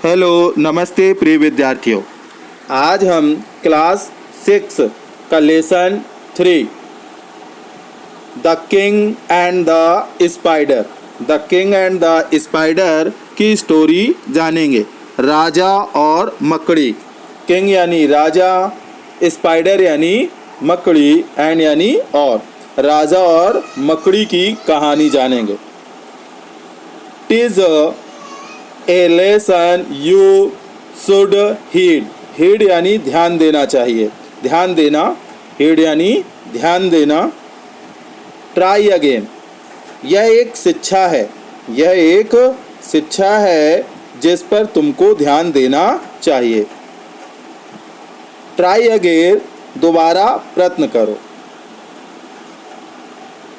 Hello नमस्ते प्रिय विद्यार्थियों। आज हम क्लास 6 का lesson 3 the king and the spider की स्टोरी जानेंगे। राजा और मकड़ी। किंग यानी राजा, स्पाइडर यानी मकड़ी, एंड यानी और। राजा और मकड़ी की कहानी जानेंगे। टिज ए lesson you should heed. Heed यानी ध्यान देना चाहिए, ध्यान देना। हीड यानी ध्यान देना। ट्राई अगेन, यह एक शिक्षा है, यह एक शिक्षा है जिस पर तुमको ध्यान देना चाहिए। ट्राई अगेन, दोबारा प्रयत्न करो।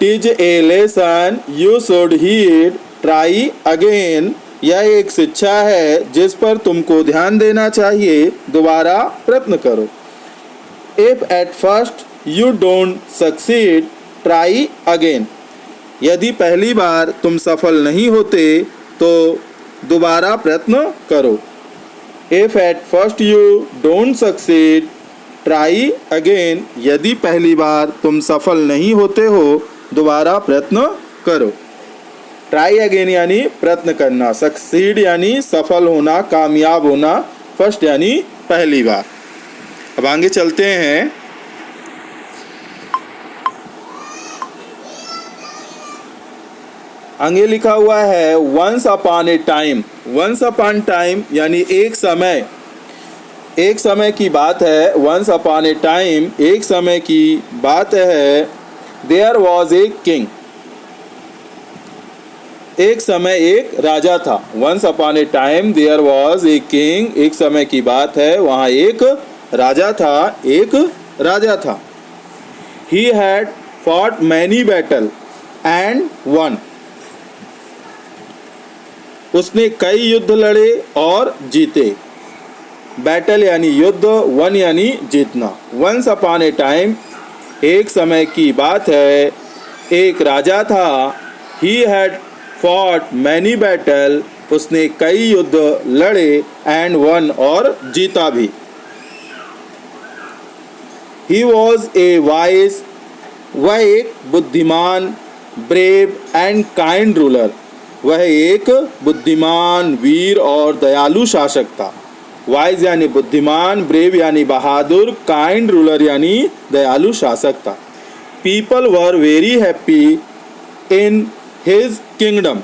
टिज ए lesson you should heed, try again, यह एक शिक्षा है जिस पर तुमको ध्यान देना चाहिए, दोबारा प्रयत्न करो। If at first you don't succeed, try again, यदि पहली बार तुम सफल नहीं होते तो दोबारा प्रयत्न करो। If at first you don't succeed, try again, यदि पहली बार तुम सफल नहीं होते हो दोबारा प्रयत्न करो। ट्राई अगेन यानी प्रयत्न करना, सक्सीड यानी सफल होना, कामयाब होना, फर्स्ट यानी पहली बार। अब आगे चलते हैं। आगे लिखा हुआ है once upon a time. Once upon time यानी एक समय, एक समय की बात है। वंस अपॉन ए टाइम, एक समय की बात है। देयर वॉज ए किंग, एक समय एक राजा था। Once upon a time there was a king, एक समय की बात है, वहाँ एक राजा था, एक राजा था। He had fought many battle and one, उसने कई युद्ध लड़े और जीते। बैटल यानी युद्ध, वन यानी जीतना। वंस अपॉन ए टाइम, एक समय की बात है, एक राजा था। He had fought many battle, उसने कई युद्ध लड़े, एंड वन, और जीता भी। ही वॉज ए वाइज, वह एक बुद्धिमान, ब्रेव एंड काइंड रूलर, वह एक बुद्धिमान, वीर और दयालु शासक था। वाइज यानी बुद्धिमान, ब्रेव यानी बहादुर, काइंड रूलर यानी दयालु शासक था। People were very happy in his kingdom,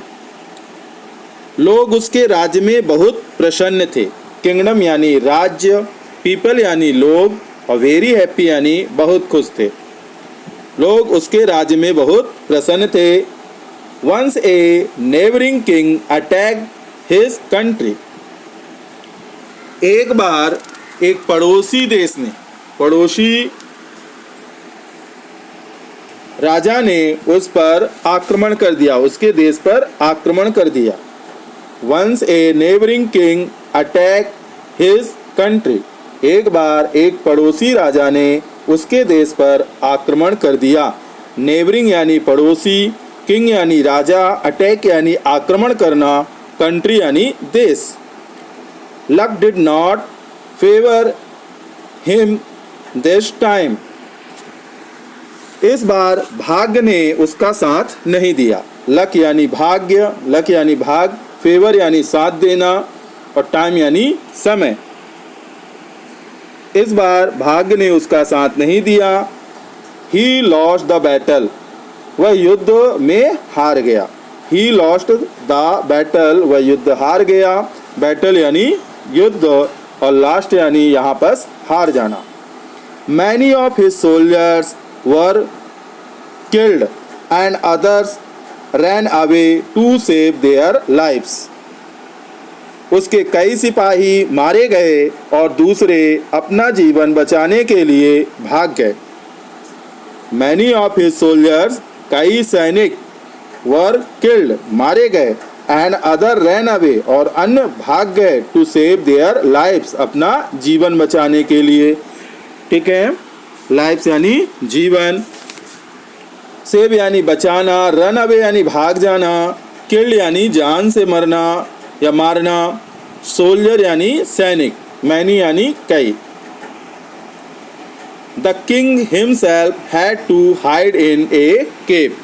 लोग उसके राज्य में बहुत प्रसन्न थे। किंगडम यानी राज्य, पीपल यानी लोग, और वेरी हैप्पी यानी बहुत खुश थे। लोग उसके राज्य में बहुत प्रसन्न थे। Once a neighbouring king attack his country, एक बार एक पड़ोसी देश ने, पड़ोसी राजा ने उस पर आक्रमण कर दिया, उसके देश पर आक्रमण कर दिया। Once a neighbouring king attack his country, एक बार एक पड़ोसी राजा ने उसके देश पर आक्रमण कर दिया। नेबरिंग यानी पड़ोसी, किंग यानी राजा, अटैक यानी आक्रमण करना, कंट्री यानी देश। Luck did not favour him this time, इस बार भाग्य ने उसका साथ नहीं दिया। लक यानी भाग्य, लक यानी भाग, फेवर यानी साथ देना, और टाइम यानी समय। इस बार भाग्य ने उसका साथ नहीं दिया। ही लॉस्ट द बैटल, वह युद्ध में हार गया। ही लॉस्ट द बैटल, वह युद्ध हार गया। बैटल यानी युद्ध, और लास्ट यानी यहाँ पर हार जाना। Many of his soldiers were killed and others ran away to save their lives, उसके कई सिपाही मारे गए और दूसरे अपना जीवन बचाने के लिए भाग गए। Many of his soldiers, कई सैनिक, were killed, मारे गए, and other ran away, और अन्य भाग गए, to save their lives, अपना जीवन बचाने के लिए। ठीक है, लाइफ्स यानी जीवन, सेव यानी बचाना, रन अवे यानी भाग जाना, किल्ड यानी जान से मरना या मारना, सोल्जर यानी सैनिक, मैनी यानी कई। The king himself had to hide in a cave.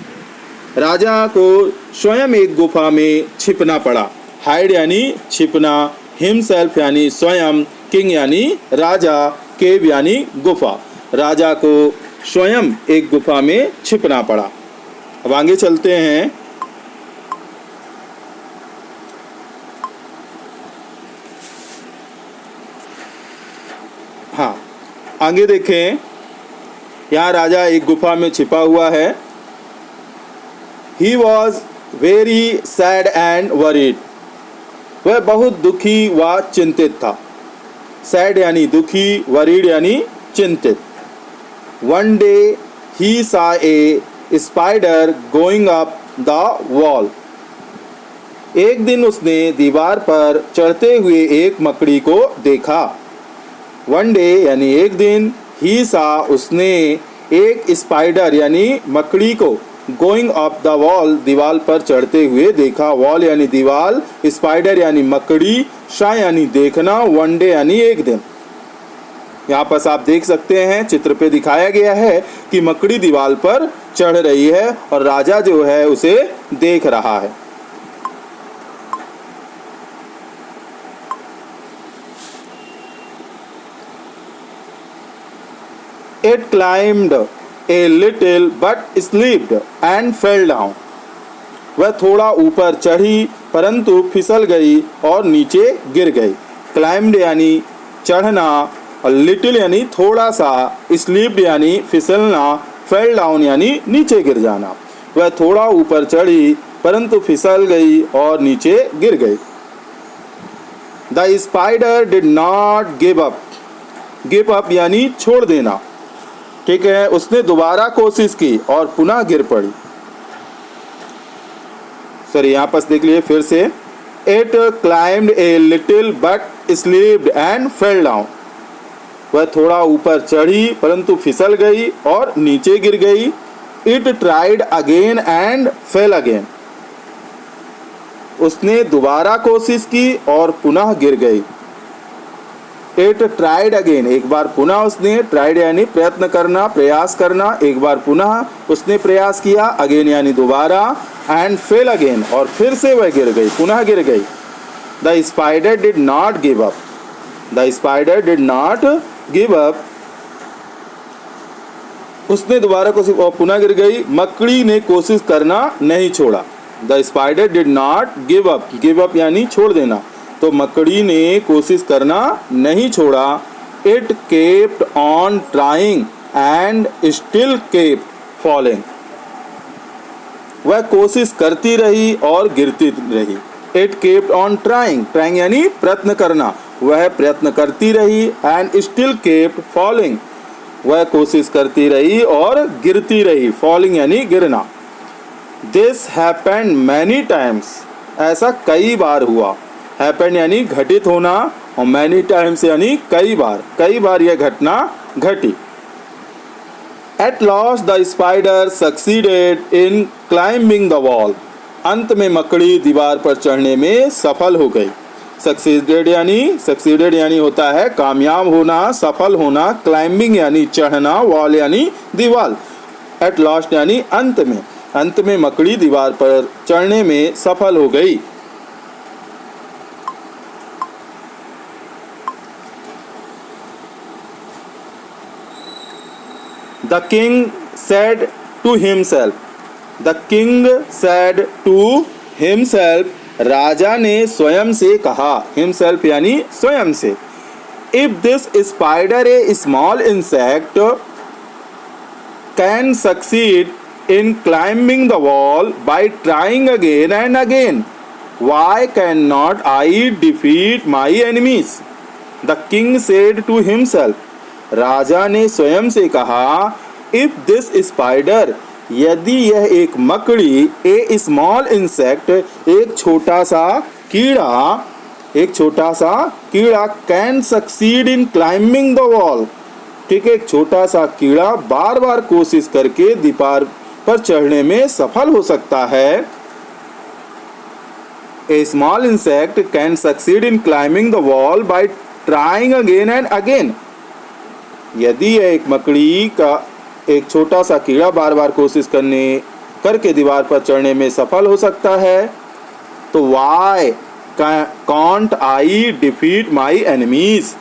राजा को स्वयं एक गुफा में छिपना पड़ा। हाइड यानी छिपना, हिमसेल्फ यानी स्वयं, किंग यानी राजा, केव यानी गुफा। राजा को स्वयं एक गुफा में छिपना पड़ा। अब आगे चलते हैं। हाँ, आगे देखें। यहाँ राजा एक गुफा में छिपा हुआ है। He was very sad and worried. वह बहुत दुखी व चिंतित था। सैड यानी दुखी, वरीड यानी चिंतित। One day he saw a spider going up the wall. एक दिन उसने दीवार पर चढ़ते हुए एक मकड़ी को देखा। One day यानी एक दिन, he saw उसने एक स्पाइडर यानी मकड़ी को गोइंग अप द वॉल दीवार पर चढ़ते हुए देखा। वॉल यानी दीवार, स्पाइडर यानी मकड़ी, शा यानी देखना, वन डे यानी एक दिन। यहाँ पर आप देख सकते हैं, चित्र पे दिखाया गया है कि मकड़ी दीवार पर चढ़ रही है और राजा जो है उसे देख रहा है। It climbed a little but slipped and fell down. वह थोड़ा ऊपर चढ़ी परंतु फिसल गई और नीचे गिर गई। क्लाइम्ड यानी चढ़ना और लिटिल यानी थोड़ा सा, स्लिप्ड यानी फिसलना, फेल डाउन यानी नीचे गिर जाना। वह थोड़ा ऊपर चढ़ी परंतु फिसल गई और नीचे गिर गई। The spider did not give up. Give up यानी छोड़ देना, ठीक है। उसने दोबारा कोशिश की और पुनः गिर पड़ी। सर यहाँ पर देख लिए फिर से। It climbed a little but slipped and fell down. वह थोड़ा ऊपर चढ़ी परंतु फिसल गई और नीचे गिर गई। It tried again and fail again. उसने दोबारा कोशिश की और पुनः गिर गई। इट ट्राइड अगेन, एक बार पुनः उसने, ट्राइड यानी प्रयत्न करना, प्रयास करना, एक बार पुनः उसने प्रयास किया, अगेन यानी दोबारा, एंड फेल अगेन और फिर से वह गिर गई, पुनः गिर गई। The spider did not give up. The spider did not give up. उसने दोबारा कोशिश और पुनः गिर गई। मकड़ी ने कोशिश करना नहीं छोड़ा। The spider did not give up. Give up यानी छोड़ देना, तो मकड़ी ने कोशिश करना नहीं छोड़ा। It kept on trying and still kept falling. वह कोशिश करती रही और गिरती रही। It kept on trying, trying यानी प्रयत्न करना, वह प्रयत्न करती रही। एंड स्टिल केप्ट फॉलिंग, वह कोशिश करती रही और गिरती रही। फॉलिंग यानी गिरना। दिस हैपेंड मैनी टाइम्स, ऐसा कई बार हुआ। हैपेंड यानी घटित होना और मैनी टाइम्स यानी कई बार यह घटना घटी। At last the spider succeeded in climbing the wall. अंत में मकड़ी दीवार पर चढ़ने में सफल हो गई। सक्सीडेड यानी होता है कामयाब होना, सफल होना। क्लाइंबिंग यानी चढ़ना, वॉल यानी दीवार। एट लास्ट यानी अंत में मकड़ी दीवार पर चढ़ने में सफल हो गई। The king said to himself. The king said to himself. राजा ने स्वयं से कहा। himself यानी स्वयं से। If this spider, a small insect, can succeed in climbing the wall by trying again and again, why cannot I defeat my enemies? The king said to himself. राजा ने स्वयं से कहा, इफ दिस स्पाइडर, यदि यह एक मकड़ी, ए small insect, एक छोटा सा कीड़ा, can succeed in climbing the wall, ठीक है, एक छोटा सा कीड़ा बार बार कोशिश करके दीवार पर चढ़ने में सफल हो सकता है। A small insect can succeed in climbing the wall by trying again and again. यदि एक मकड़ी का एक छोटा सा कीड़ा बार बार कोशिश करके दीवार पर चढ़ने में सफल हो सकता है, तो why can't I defeat my enemies,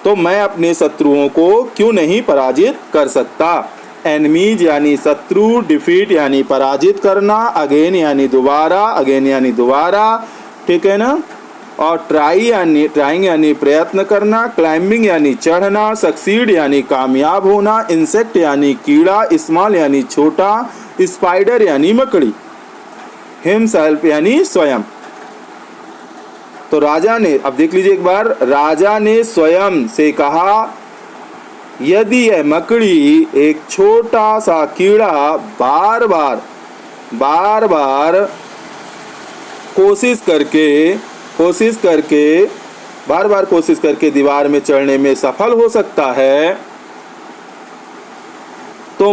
तो मैं अपने शत्रुओं को क्यों नहीं पराजित कर सकता। एनिमीज यानी शत्रु, डिफीट यानी पराजित करना, अगेन यानी दोबारा, अगेन यानी दोबारा, ठीक है ना। और ट्राइंग यानी प्रयत्न करना, क्लाइंबिंग यानी चढ़ना, सक्सीड यानी कामयाब होना, इंसेक्ट यानी कीड़ा, स्मॉल यानी छोटा, स्पाइडर यानी मकड़ी, हिमसेल्फ यानी स्वयं। तो राजा ने, अब देख लीजिए एक बार, राजा ने स्वयं से कहा यदि यह मकड़ी एक छोटा सा कीड़ा बार बार कोशिश करके दीवार में चढ़ने में सफल हो सकता है, तो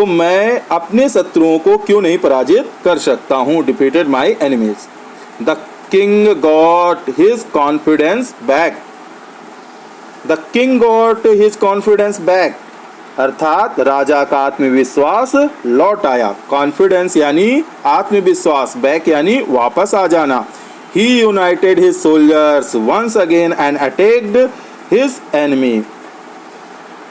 मैं अपने शत्रुओं को क्यों नहीं पराजित कर सकता हूँ। Defeated my enemies. The king got his confidence back. The king got his confidence back, अर्थात राजा का आत्मविश्वास लौट आया। कॉन्फिडेंस यानी आत्मविश्वास, बैक यानी वापस आ जाना। He united his soldiers once again and attacked his enemy.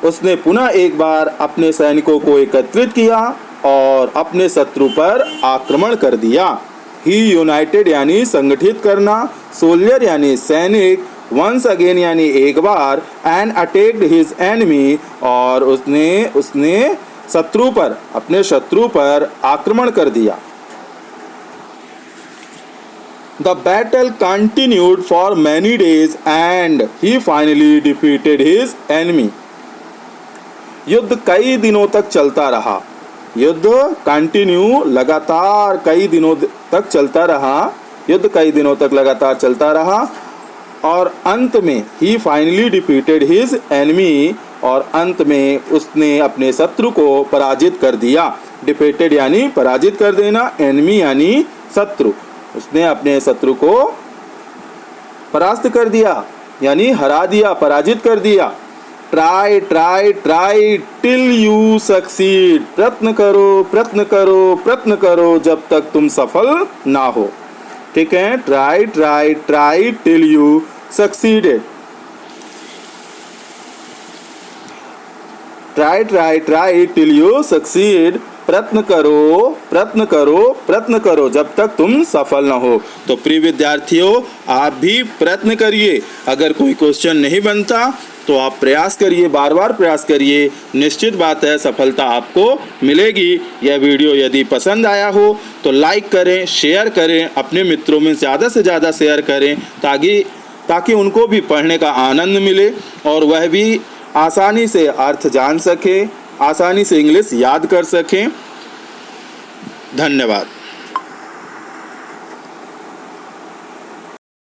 उसने पुनः एक बार अपने सैनिकों को एकत्रित किया और अपने शत्रु पर आक्रमण कर दिया। ही यूनाइटेड यानी संगठित करना, सोल्जर यानी सैनिक, वंस अगेन यानी एक बार, एंड अटैक्ड हिज एनिमी, और उसने अपने शत्रु पर आक्रमण कर दिया। The battle continued for many days and he finally defeated his enemy. युद्ध कई दिनों तक चलता रहा। युद्ध कंटिन्यू, लगातार कई दिनों तक चलता रहा। युद्ध कई दिनों तक लगातार चलता रहा और अंत में ही फाइनली डिफीटेड हिज एनिमी, और अंत में उसने अपने शत्रु को पराजित कर दिया। डिफीटेड यानी पराजित कर देना, एनिमी यानी शत्रु। उसने अपने शत्रु को परास्त कर दिया यानी हरा दिया, पराजित कर दिया। Try try try till you succeed. प्रयत्न करो जब तक तुम सफल ना हो। ठीक है, try try try till you succeeded. Try try try till you succeed. प्रयत्न करो जब तक तुम सफल न हो। तो प्रिय विद्यार्थियों, आप भी प्रयत्न करिए। अगर कोई क्वेश्चन नहीं बनता तो आप प्रयास करिए, बार बार प्रयास करिए, निश्चित बात है सफलता आपको मिलेगी। यह वीडियो यदि पसंद आया हो तो लाइक करें, शेयर करें, अपने मित्रों में ज़्यादा से ज़्यादा शेयर करें ताकि उनको भी पढ़ने का आनंद मिले और वह भी आसानी से अर्थ जान सकें, आसानी से इंग्लिश याद कर सकें। धन्यवाद।